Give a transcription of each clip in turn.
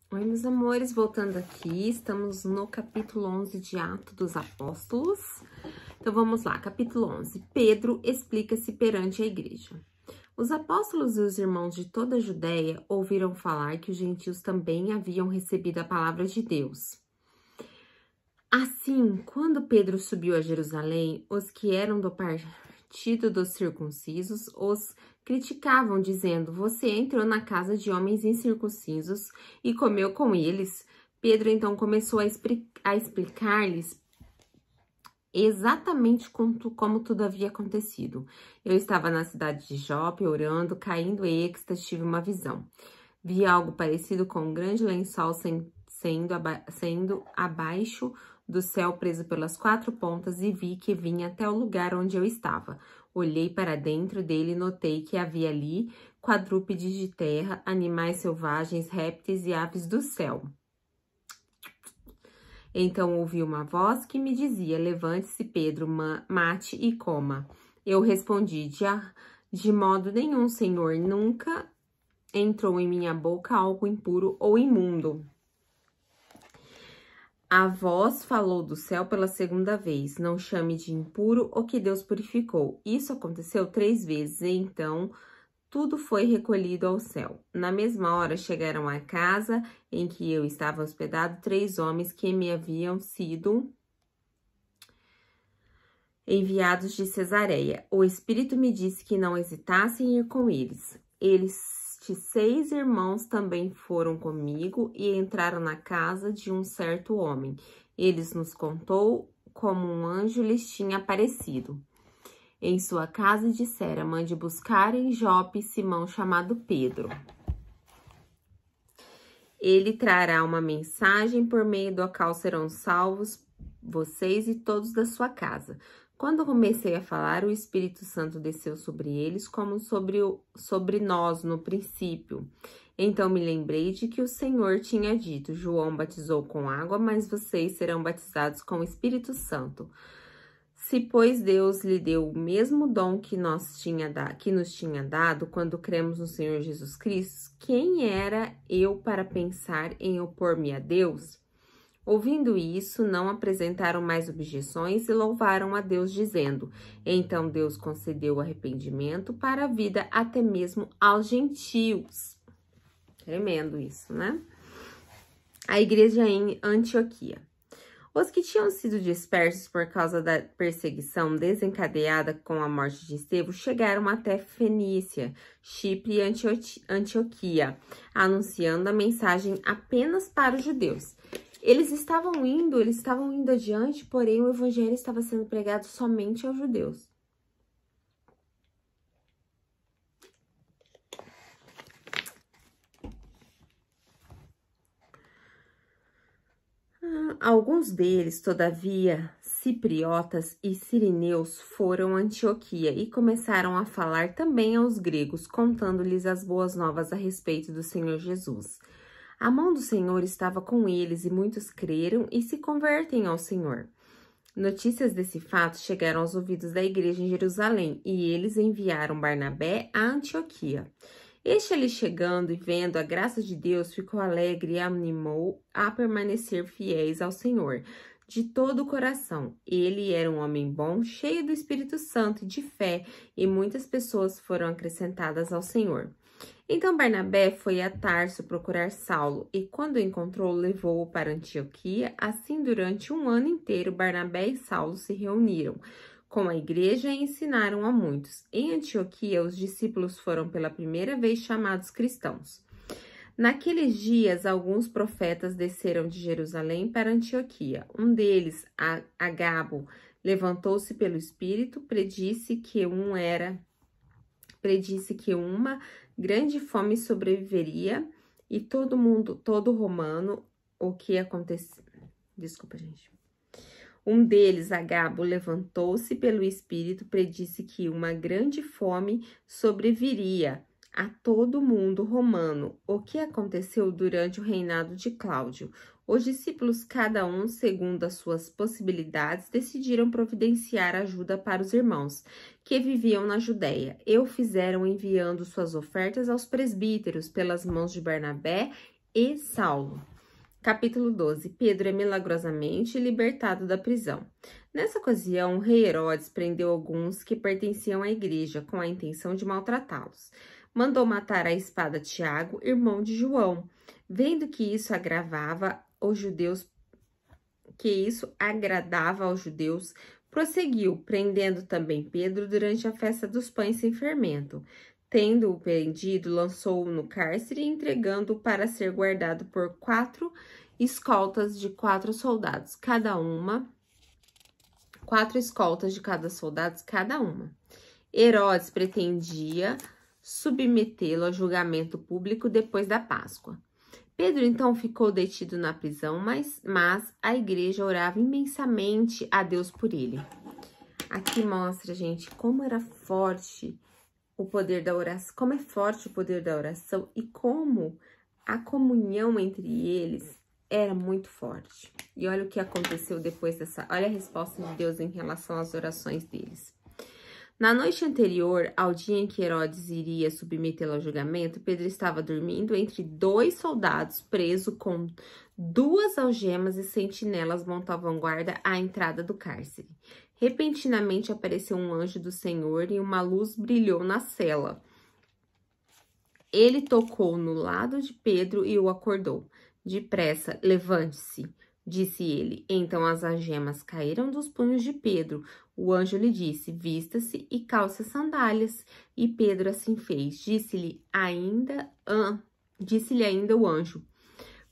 Oi, meus amores, voltando aqui, estamos no capítulo 11 de Atos dos Apóstolos. Então, vamos lá, capítulo 11. Pedro explica-se perante a igreja. Os apóstolos e os irmãos de toda a Judéia ouviram falar que os gentios também haviam recebido a palavra de Deus. Assim, quando Pedro subiu a Jerusalém, os que eram do partido dos circuncisos os criticavam, dizendo: você entrou na casa de homens incircuncisos e comeu com eles. Pedro então começou a explicar-lhes exatamente como tudo havia acontecido. Eu estava na cidade de Jope, orando, caindo em êxtase, tive uma visão. Vi algo parecido com um grande lençol sendo abaixo do céu, preso pelas quatro pontas, e vi que vinha até o lugar onde eu estava. Olhei para dentro dele e notei que havia ali quadrúpedes de terra, animais selvagens, répteis e aves do céu. Então ouvi uma voz que me dizia: levante-se, Pedro, mate e coma. Eu respondi: de modo nenhum, Senhor, nunca entrou em minha boca algo impuro ou imundo. A voz falou do céu pela segunda vez: não chame de impuro o que Deus purificou. Isso aconteceu 3 vezes, e então tudo foi recolhido ao céu. Na mesma hora chegaram à casa em que eu estava hospedado 3 homens que me haviam sido enviados de Cesareia. O Espírito me disse que não hesitasse em ir com eles. Estes 6 irmãos também foram comigo e entraram na casa de um certo homem. Ele nos contou como um anjo lhes tinha aparecido em sua casa e dissera: mande buscar em Jope Simão chamado Pedro. Ele trará uma mensagem por meio do qual serão salvos vocês e todos da sua casa. Quando comecei a falar, o Espírito Santo desceu sobre eles como sobre nós no princípio. Então me lembrei de que o Senhor tinha dito: João batizou com água, mas vocês serão batizados com o Espírito Santo. Se, pois, Deus lhe deu o mesmo dom que nos tinha dado quando cremos no Senhor Jesus Cristo, quem era eu para pensar em opor-me a Deus? Ouvindo isso, não apresentaram mais objeções e louvaram a Deus, dizendo: então Deus concedeu arrependimento para a vida até mesmo aos gentios. Tremendo isso, né? A igreja em Antioquia. Os que tinham sido dispersos por causa da perseguição desencadeada com a morte de Estevão chegaram até Fenícia, Chipre e Antioquia, anunciando a mensagem apenas para os judeus. Eles estavam indo adiante, porém o evangelho estava sendo pregado somente aos judeus. Alguns deles, todavia, cipriotas e sirineus, foram a Antioquia e começaram a falar também aos gregos, contando-lhes as boas novas a respeito do Senhor Jesus. A mão do Senhor estava com eles e muitos creram e se convertem ao Senhor. Notícias desse fato chegaram aos ouvidos da igreja em Jerusalém e eles enviaram Barnabé a Antioquia. Este ali chegando e vendo a graça de Deus, ficou alegre e animou a permanecer fiéis ao Senhor de todo o coração. Ele era um homem bom, cheio do Espírito Santo e de fé, e muitas pessoas foram acrescentadas ao Senhor. Então Barnabé foi a Tarso procurar Saulo, e quando o encontrou, levou-o para Antioquia. Assim, durante 1 ano inteiro, Barnabé e Saulo se reuniram com a igreja e ensinaram a muitos. Em Antioquia, os discípulos foram pela primeira vez chamados cristãos. Naqueles dias, alguns profetas desceram de Jerusalém para Antioquia. Um deles, Agabo, levantou-se pelo Espírito, predisse que uma grande fome sobreviveria e todo romano, o que aconteceu. Desculpa, gente. Um deles, Agabo, levantou-se pelo Espírito, predisse que uma grande fome sobreviria a todo mundo romano, o que aconteceu durante o reinado de Cláudio. Os discípulos, cada um segundo as suas possibilidades, decidiram providenciar ajuda para os irmãos que viviam na Judéia. E o fizeram enviando suas ofertas aos presbíteros pelas mãos de Barnabé e Saulo. Capítulo 12. Pedro é milagrosamente libertado da prisão. Nessa ocasião, o rei Herodes prendeu alguns que pertenciam à igreja com a intenção de maltratá-los. Mandou matar à espada Tiago, irmão de João. Vendo que isso agradava aos judeus, prosseguiu, prendendo também Pedro durante a festa dos pães sem fermento. Tendo-o prendido, lançou-o no cárcere, entregando-o para ser guardado por 4 escoltas de 4 soldados, cada uma. 4 escoltas de cada soldado, cada uma. Herodes pretendia submetê-lo a julgamento público depois da Páscoa. Pedro então ficou detido na prisão, mas a igreja orava imensamente a Deus por ele. Aqui mostra, gente, como era forte o poder da oração, como é forte o poder da oração e como a comunhão entre eles era muito forte. E olha o que aconteceu depois dessa, olha a resposta de Deus em relação às orações deles. Na noite anterior ao dia em que Herodes iria submetê-lo ao julgamento, Pedro estava dormindo entre 2 soldados, preso com 2 algemas, e sentinelas montavam guarda à entrada do cárcere. Repentinamente apareceu um anjo do Senhor e uma luz brilhou na cela. Ele tocou no lado de Pedro e o acordou. Depressa, levante-se, disse ele. Então as algemas caíram dos punhos de Pedro. O anjo lhe disse, vista-se e calce as sandálias. E Pedro assim fez. Disse-lhe ainda o anjo,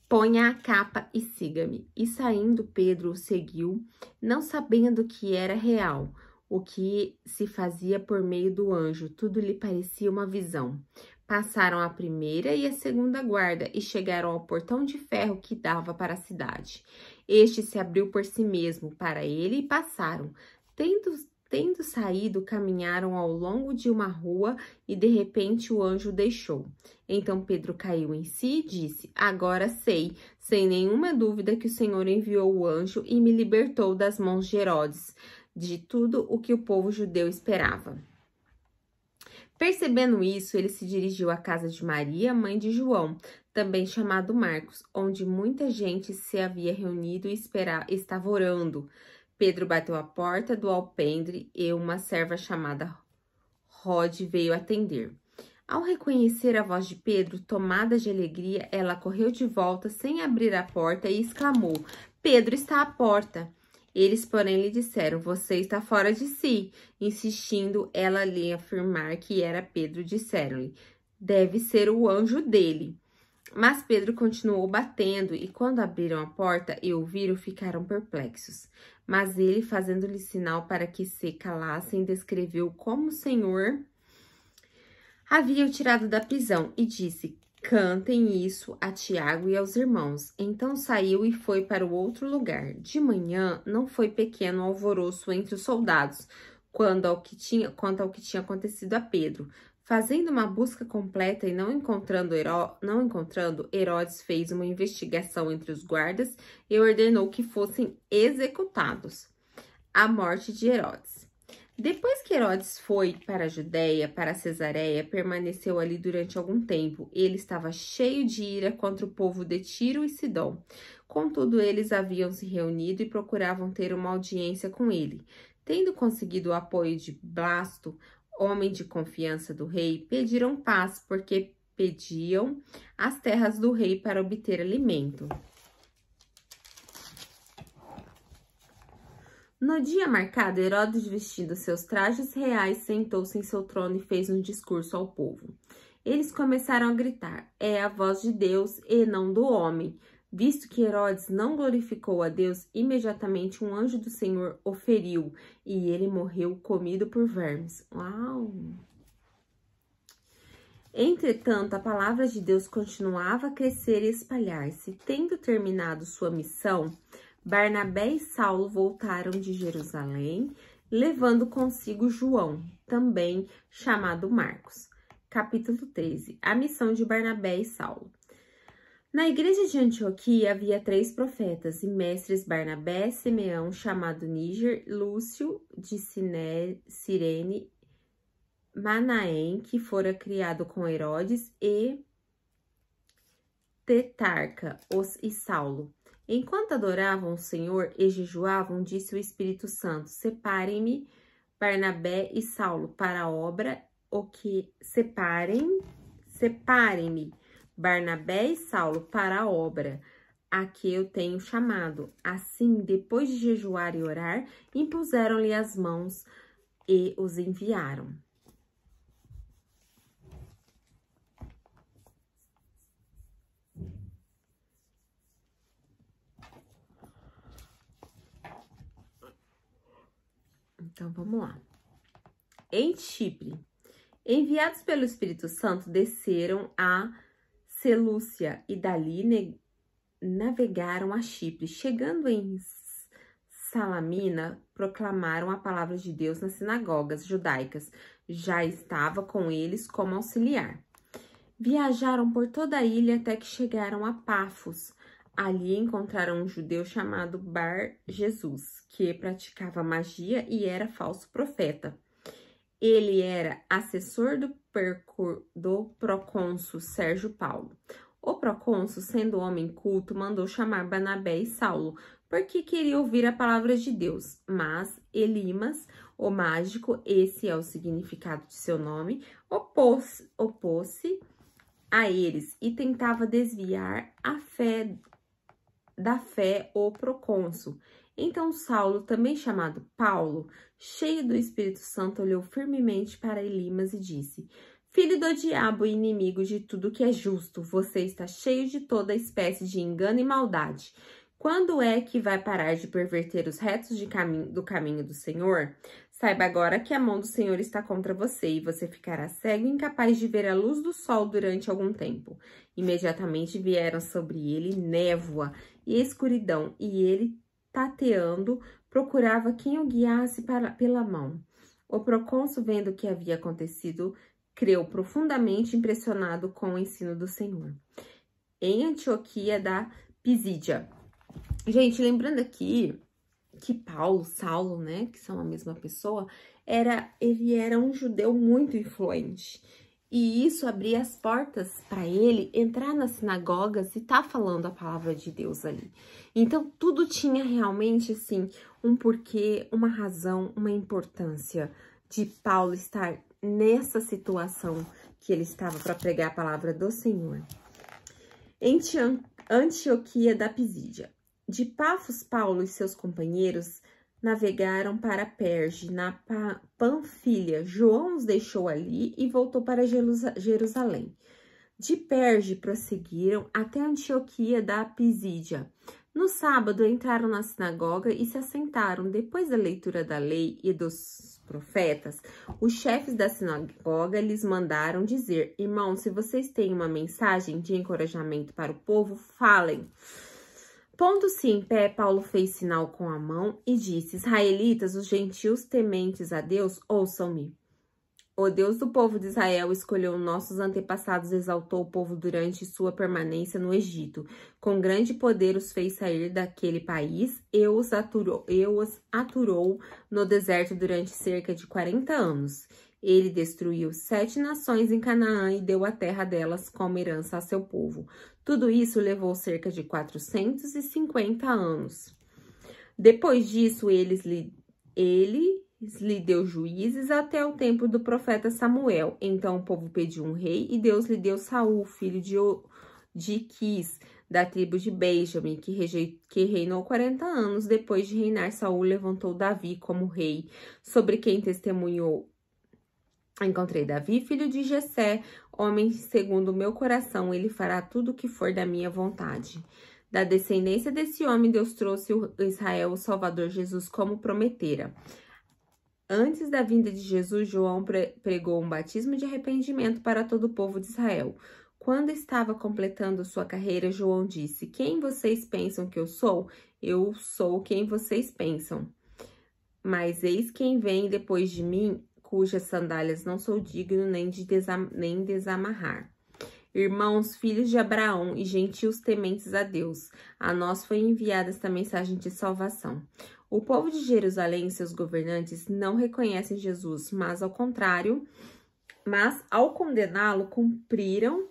ponha a capa e siga-me. E saindo, Pedro o seguiu, não sabendo que era real o que se fazia por meio do anjo. Tudo lhe parecia uma visão. Passaram a primeira e a segunda guarda e chegaram ao portão de ferro que dava para a cidade. Este se abriu por si mesmo para ele e passaram. Tendo saído, caminharam ao longo de uma rua e de repente o anjo deixou. Então Pedro caiu em si e disse, agora sei, sem nenhuma dúvida, que o Senhor enviou o anjo e me libertou das mãos de Herodes, de tudo o que o povo judeu esperava. Percebendo isso, ele se dirigiu à casa de Maria, mãe de João, também chamado Marcos, onde muita gente se havia reunido e estava orando. Pedro bateu à porta do alpendre e uma serva chamada Rode veio atender. Ao reconhecer a voz de Pedro, tomada de alegria, ela correu de volta sem abrir a porta e exclamou, Pedro está à porta. Eles, porém, lhe disseram, você está fora de si. Insistindo ela lhe afirmar que era Pedro, disseram-lhe, deve ser o anjo dele. Mas Pedro continuou batendo, e quando abriram a porta e o viram, ficaram perplexos. Mas ele, fazendo-lhe sinal para que se calassem, descreveu como o Senhor havia o tirado da prisão e disse, cantem isso a Tiago e aos irmãos. Então saiu e foi para o outro lugar. De manhã não foi pequeno alvoroço entre os soldados quanto ao que tinha acontecido a Pedro. Fazendo uma busca completa e não encontrando, Herodes fez uma investigação entre os guardas e ordenou que fossem executados. A morte de Herodes. Depois que Herodes foi para a Judéia, para Cesareia, permaneceu ali durante algum tempo. Ele estava cheio de ira contra o povo de Tiro e Sidom. Contudo, eles haviam se reunido e procuravam ter uma audiência com ele. Tendo conseguido o apoio de Blasto, homem de confiança do rei, pediram paz, porque pediam as terras do rei para obter alimento. No dia marcado, Herodes, vestindo seus trajes reais, sentou-se em seu trono e fez um discurso ao povo. Eles começaram a gritar, é a voz de Deus e não do homem. Visto que Herodes não glorificou a Deus, imediatamente um anjo do Senhor o feriu, e ele morreu comido por vermes. Uau! Entretanto, a palavra de Deus continuava a crescer e espalhar-se. Tendo terminado sua missão, Barnabé e Saulo voltaram de Jerusalém, levando consigo João, também chamado Marcos. Capítulo 13. A missão de Barnabé e Saulo. Na igreja de Antioquia havia 3 profetas e mestres: Barnabé, Simeão, chamado Níger, Lúcio de Cirene, Manaém, que fora criado com Herodes, e tetrarca e Saulo. Enquanto adoravam o Senhor e jejuavam, disse o Espírito Santo: separem-me Barnabé e Saulo para a obra, separem-me Barnabé e Saulo para a obra a que eu tenho chamado. Assim, depois de jejuar e orar, impuseram-lhe as mãos e os enviaram. Então, vamos lá. Em Chipre, enviados pelo Espírito Santo, desceram a Selúcia e dali navegaram a Chipre. Chegando em Salamina, proclamaram a palavra de Deus nas sinagogas judaicas. Já estava com eles como auxiliar. Viajaram por toda a ilha até que chegaram a Pafos. Ali encontraram um judeu chamado Bar-Jesus, que praticava magia e era falso profeta. Ele era assessor do procônsul Sérgio Paulo. O procônsul, sendo homem culto, mandou chamar Barnabé e Saulo, porque queria ouvir a palavra de Deus. Mas Elimas, o mágico, esse é o significado de seu nome, opôs-se a eles e tentava desviar da fé o procônsul. Então Saulo, também chamado Paulo, cheio do Espírito Santo, olhou firmemente para Elimas e disse: filho do diabo e inimigo de tudo que é justo, você está cheio de toda espécie de engano e maldade. Quando é que vai parar de perverter os retos do caminho do Senhor? Saiba agora que a mão do Senhor está contra você e você ficará cego e incapaz de ver a luz do sol durante algum tempo. Imediatamente vieram sobre ele névoa e escuridão, e ele, tateando, procurava quem o guiasse pela mão. O procônsul, vendo o que havia acontecido, creu profundamente impressionado com o ensino do Senhor. Em Antioquia da Pisídia. Gente, lembrando aqui que Saulo, né, que são a mesma pessoa, ele era um judeu muito influente. E isso abria as portas para ele entrar nas sinagogas e tá falando a palavra de Deus ali. Então, tudo tinha realmente, assim, um porquê, uma razão, uma importância de Paulo estar nessa situação que ele estava para pregar a palavra do Senhor. Em Antioquia da Pisídia. De Pafos, Paulo e seus companheiros navegaram para Perge, na Panfilha. João os deixou ali e voltou para Jerusalém. De Perge prosseguiram até Antioquia da Pisídia. No sábado entraram na sinagoga e se assentaram. Depois da leitura da lei e dos profetas, os chefes da sinagoga lhes mandaram dizer: irmãos, se vocês têm uma mensagem de encorajamento para o povo, falem. Pondo-se em pé, Paulo fez sinal com a mão e disse: israelitas, os gentios tementes a Deus, ouçam-me. O Deus do povo de Israel escolheu nossos antepassados, exaltou o povo durante sua permanência no Egito. Com grande poder os fez sair daquele país e os aturou no deserto durante cerca de 40 anos. Ele destruiu 7 nações em Canaã e deu a terra delas como herança a seu povo. Tudo isso levou cerca de 450 anos. Depois disso, ele lhe deu juízes até o tempo do profeta Samuel. Então o povo pediu um rei e Deus lhe deu Saul, filho de Quis, da tribo de Benjamim, que reinou 40 anos. Depois de reinar, Saul levantou Davi como rei, sobre quem testemunhou: encontrei Davi, filho de Jessé, homem segundo o meu coração, ele fará tudo o que for da minha vontade. Da descendência desse homem, Deus trouxe Israel o Salvador Jesus como prometera. Antes da vinda de Jesus, João pregou um batismo de arrependimento para todo o povo de Israel. Quando estava completando sua carreira, João disse: quem vocês pensam que eu sou? Eu sou quem vocês pensam. Mas eis quem vem depois de mim, cujas sandálias não sou digno nem desamarrar. Irmãos, filhos de Abraão e gentios tementes a Deus, a nós foi enviada esta mensagem de salvação. O povo de Jerusalém e seus governantes não reconhecem Jesus, mas ao condená-lo, cumpriram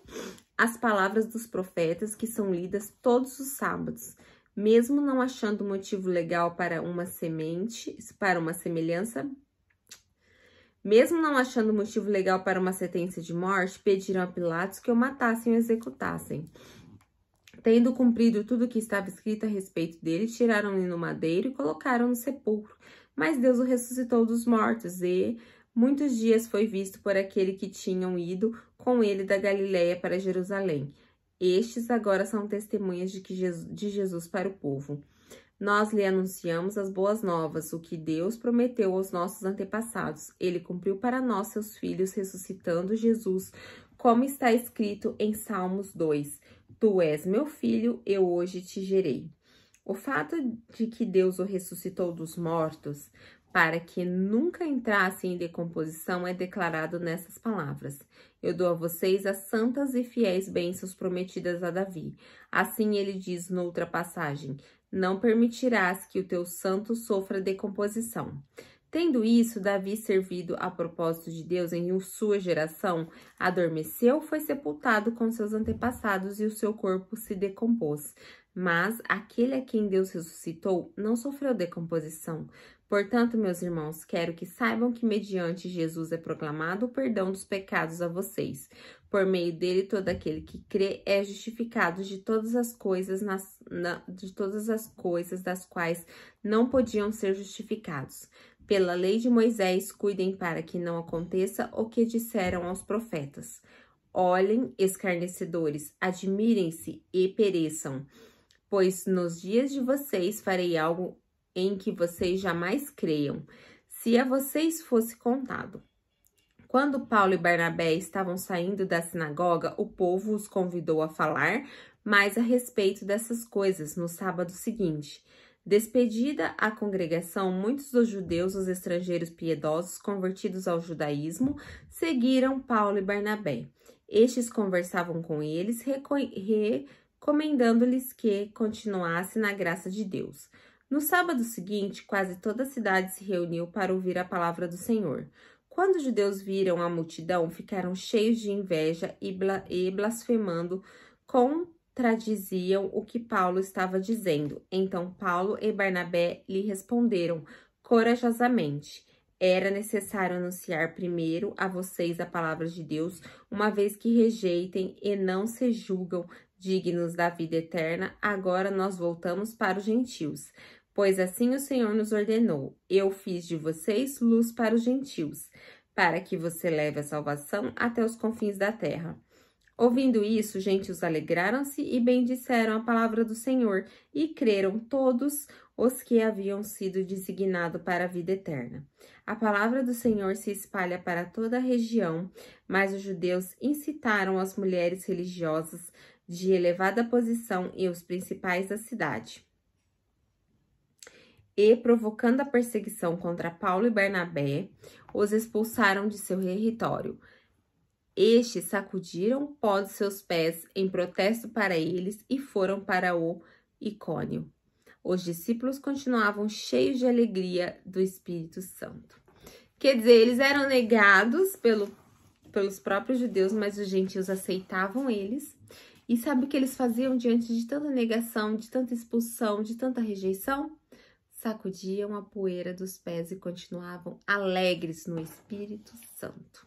as palavras dos profetas que são lidas todos os sábados, mesmo não achando motivo legal para uma semelhança. Mesmo não achando motivo legal para uma sentença de morte, pediram a Pilatos que o matassem e o executassem. Tendo cumprido tudo o que estava escrito a respeito dele, tiraram-lhe no madeiro e colocaram no sepulcro. Mas Deus o ressuscitou dos mortos e muitos dias foi visto por aquele que tinham ido com ele da Galiléia para Jerusalém. Estes agora são testemunhas de Jesus para o povo. Nós lhe anunciamos as boas novas, o que Deus prometeu aos nossos antepassados. Ele cumpriu para nós, seus filhos, ressuscitando Jesus, como está escrito em Salmos 2. Tu és meu filho, eu hoje te gerei. O fato de que Deus o ressuscitou dos mortos, para que nunca entrasse em decomposição, é declarado nessas palavras. Eu dou a vocês as santas e fiéis bênçãos prometidas a Davi. Assim ele diz noutra passagem: não permitirás que o teu santo sofra decomposição. Tendo isso, Davi, servido a propósito de Deus em sua geração, adormeceu, foi sepultado com seus antepassados e o seu corpo se decompôs. Mas aquele a quem Deus ressuscitou não sofreu decomposição. Portanto, meus irmãos, quero que saibam que mediante Jesus é proclamado o perdão dos pecados a vocês. Por meio dele, todo aquele que crê é justificado de todas as coisas das quais não podiam ser justificados. Pela lei de Moisés, cuidem para que não aconteça o que disseram aos profetas. Olhem, escarnecedores, admirem-se e pereçam, pois nos dias de vocês farei algo em que vocês jamais creiam, se a vocês fosse contado. Quando Paulo e Barnabé estavam saindo da sinagoga, o povo os convidou a falar mais a respeito dessas coisas no sábado seguinte. Despedida a congregação, muitos dos judeus, os estrangeiros piedosos, convertidos ao judaísmo, seguiram Paulo e Barnabé. Estes conversavam com eles, recomendando-lhes que continuassem na graça de Deus. No sábado seguinte, quase toda a cidade se reuniu para ouvir a palavra do Senhor. Quando os judeus viram a multidão, ficaram cheios de inveja e blasfemando, contradiziam o que Paulo estava dizendo. Então Paulo e Barnabé lhe responderam corajosamente: era necessário anunciar primeiro a vocês a palavra de Deus, uma vez que rejeitem e não se julgam dignos da vida eterna. Agora nós voltamos para os gentios, pois assim o Senhor nos ordenou: eu fiz de vocês luz para os gentios, para que você leve a salvação até os confins da terra. Ouvindo isso, os gentios alegraram-se e bendisseram a palavra do Senhor, e creram todos os que haviam sido designados para a vida eterna. A palavra do Senhor se espalha para toda a região, mas os judeus incitaram as mulheres religiosas de elevada posição e os principais da cidade. E, provocando a perseguição contra Paulo e Barnabé, os expulsaram de seu território. Estes sacudiram o pó de seus pés em protesto para eles e foram para o Icônio. Os discípulos continuavam cheios de alegria do Espírito Santo. Quer dizer, eles eram negados pelos próprios judeus, mas os gentios aceitavam eles. E sabe o que eles faziam diante de tanta negação, de tanta expulsão, de tanta rejeição? Sacudiam a poeira dos pés e continuavam alegres no Espírito Santo.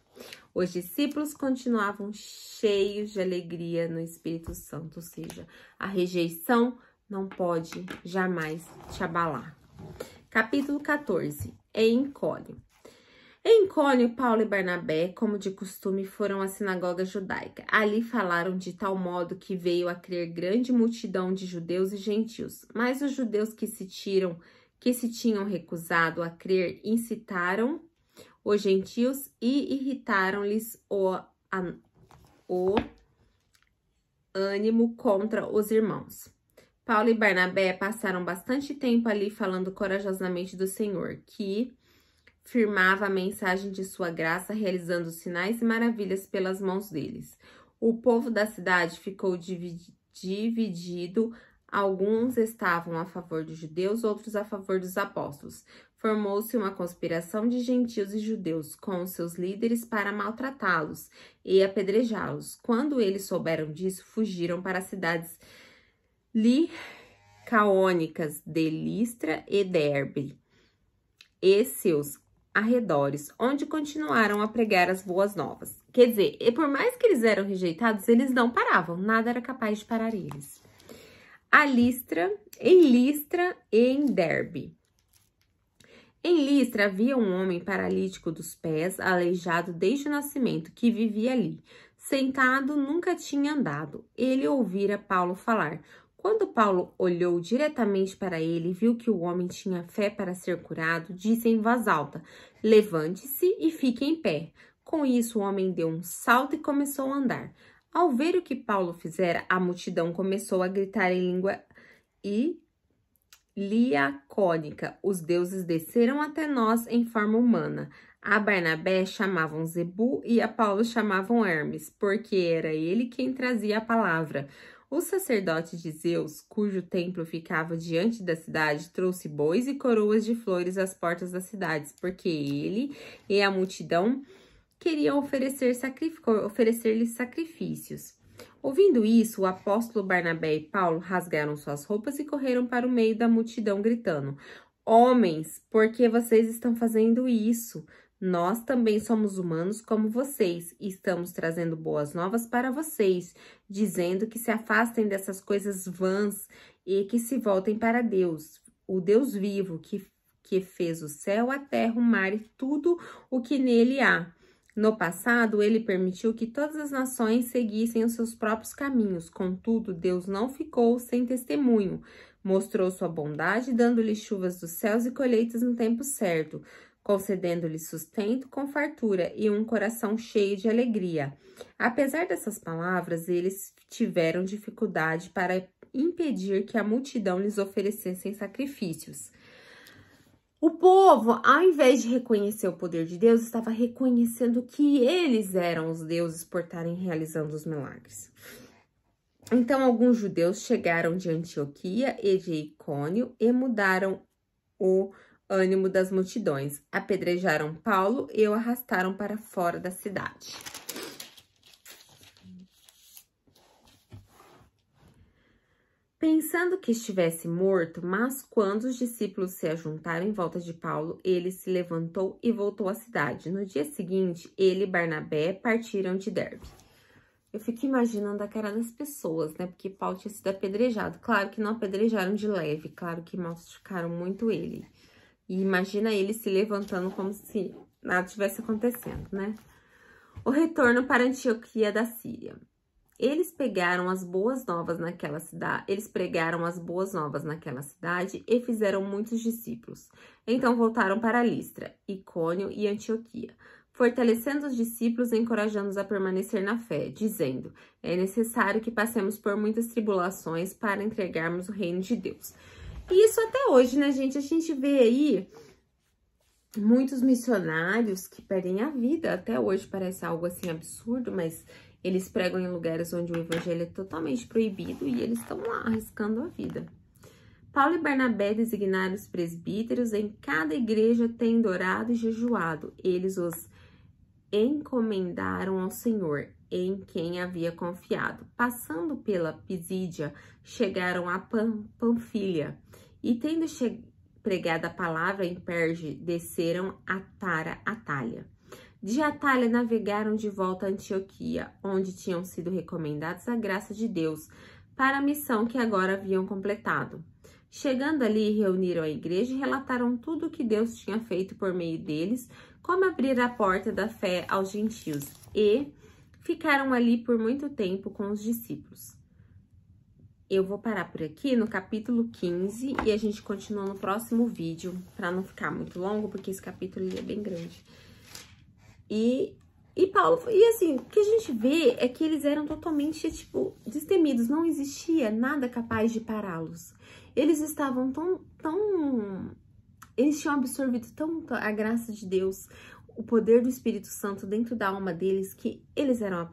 Os discípulos continuavam cheios de alegria no Espírito Santo, ou seja, a rejeição não pode jamais te abalar. Capítulo 14. Em Icônio. Em Icônio, Paulo e Barnabé, como de costume, foram à sinagoga judaica. Ali falaram de tal modo que veio a crer grande multidão de judeus e gentios. Mas os judeus que se tinham recusado a crer incitaram os gentios e irritaram-lhes o ânimo contra os irmãos. Paulo e Barnabé passaram bastante tempo ali falando corajosamente do Senhor, que firmava a mensagem de sua graça, realizando sinais e maravilhas pelas mãos deles. O povo da cidade ficou dividido Alguns estavam a favor dos judeus, outros a favor dos apóstolos. Formou-se uma conspiração de gentios e judeus com os seus líderes para maltratá-los e apedrejá-los. Quando eles souberam disso, fugiram para as cidades licaônicas de Listra e Derbe e seus arredores, onde continuaram a pregar as boas novas. Quer dizer, por mais que eles eram rejeitados, eles não paravam, nada era capaz de parar eles. Em Listra e em Derbe. Em Listra havia um homem paralítico dos pés, aleijado desde o nascimento, que vivia ali. Sentado, nunca tinha andado. Ele ouvira Paulo falar. Quando Paulo olhou diretamente para ele e viu que o homem tinha fé para ser curado, disse em voz alta: levante-se e fique em pé. Com isso, o homem deu um salto e começou a andar. Ao ver o que Paulo fizera, a multidão começou a gritar em língua liacônica: os deuses desceram até nós em forma humana. A Barnabé chamavam Zebu e a Paulo chamavam Hermes, porque era ele quem trazia a palavra. O sacerdote de Zeus, cujo templo ficava diante da cidade, trouxe bois e coroas de flores às portas das cidades, porque ele e a multidão queriam oferecer-lhe sacrifícios. Ouvindo isso, o apóstolo Barnabé e Paulo rasgaram suas roupas e correram para o meio da multidão, gritando: homens, por que vocês estão fazendo isso? Nós também somos humanos como vocês e estamos trazendo boas novas para vocês, dizendo que se afastem dessas coisas vãs e que se voltem para Deus, o Deus vivo, que fez o céu, a terra, o mar e tudo o que nele há. No passado, ele permitiu que todas as nações seguissem os seus próprios caminhos. Contudo, Deus não ficou sem testemunho. Mostrou sua bondade, dando-lhe chuvas dos céus e colheitas no tempo certo, concedendo-lhe sustento com fartura e um coração cheio de alegria. Apesar dessas palavras, eles tiveram dificuldade para impedir que a multidão lhes oferecessem sacrifícios. O povo, ao invés de reconhecer o poder de Deus, estava reconhecendo que eles eram os deuses por estarem realizando os milagres. Então, alguns judeus chegaram de Antioquia e de Icônio e mudaram o ânimo das multidões. Apedrejaram Paulo e o arrastaram para fora da cidade. Pensando que estivesse morto, mas quando os discípulos se ajuntaram em volta de Paulo, ele se levantou e voltou à cidade. No dia seguinte, ele e Barnabé partiram de Derbe. Eu fico imaginando a cara das pessoas, né? Porque Paulo tinha sido apedrejado. Claro que não apedrejaram de leve, claro que machucaram muito ele. E imagina ele se levantando como se nada tivesse acontecendo, né? O retorno para Antioquia da Síria. Eles pregaram as boas novas naquela cidade e fizeram muitos discípulos. Então voltaram para Listra, Icônio e Antioquia, fortalecendo os discípulos e encorajando-os a permanecer na fé, dizendo: é necessário que passemos por muitas tribulações para entregarmos o reino de Deus. E isso até hoje, né, gente? A gente vê aí muitos missionários que perdem a vida. Até hoje parece algo assim absurdo, mas eles pregam em lugares onde o evangelho é totalmente proibido e eles estão lá arriscando a vida. Paulo e Barnabé designaram os presbíteros em cada igreja, tendo orado e jejuado. Eles os encomendaram ao Senhor, em quem havia confiado. Passando pela Pisídia, chegaram a Panfilha e, tendo pregado a palavra em Perge, desceram para Atália. De Atália navegaram de volta a Antioquia, onde tinham sido recomendados à graça de Deus para a missão que agora haviam completado. Chegando ali, reuniram a igreja e relataram tudo o que Deus tinha feito por meio deles, como abrir a porta da fé aos gentios, e ficaram ali por muito tempo com os discípulos. Eu vou parar por aqui no capítulo 15 e a gente continua no próximo vídeo, para não ficar muito longo, porque esse capítulo é bem grande. E Paulo, e assim, o que a gente vê é que eles eram totalmente, tipo, destemidos, não existia nada capaz de pará-los. Eles estavam eles tinham absorvido tanto a graça de Deus, o poder do Espírito Santo dentro da alma deles, que eles eram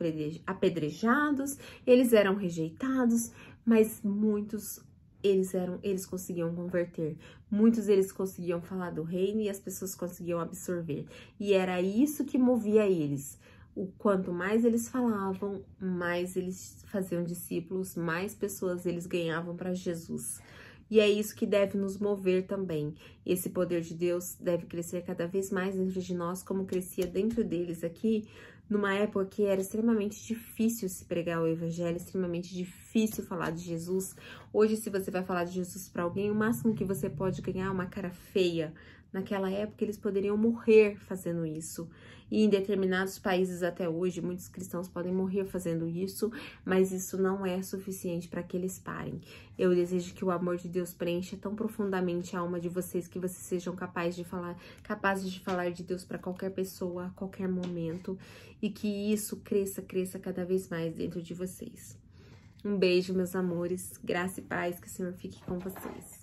apedrejados, eles eram rejeitados, mas muitos eles conseguiam converter. Muitos deles conseguiam falar do reino e as pessoas conseguiam absorver. E era isso que movia eles. O quanto mais eles falavam, mais eles faziam discípulos, mais pessoas eles ganhavam para Jesus. E é isso que deve nos mover também. Esse poder de Deus deve crescer cada vez mais dentro de nós, como crescia dentro deles aqui, numa época que era extremamente difícil se pregar o evangelho, extremamente difícil falar de Jesus. Hoje, se você vai falar de Jesus para alguém, o máximo que você pode ganhar é uma cara feia. Naquela época, eles poderiam morrer fazendo isso. E em determinados países até hoje, muitos cristãos podem morrer fazendo isso, mas isso não é suficiente para que eles parem. Eu desejo que o amor de Deus preencha tão profundamente a alma de vocês, que vocês sejam capazes de falar de Deus para qualquer pessoa, a qualquer momento, e que isso cresça cada vez mais dentro de vocês. Um beijo, meus amores, graça e paz, que o Senhor fique com vocês.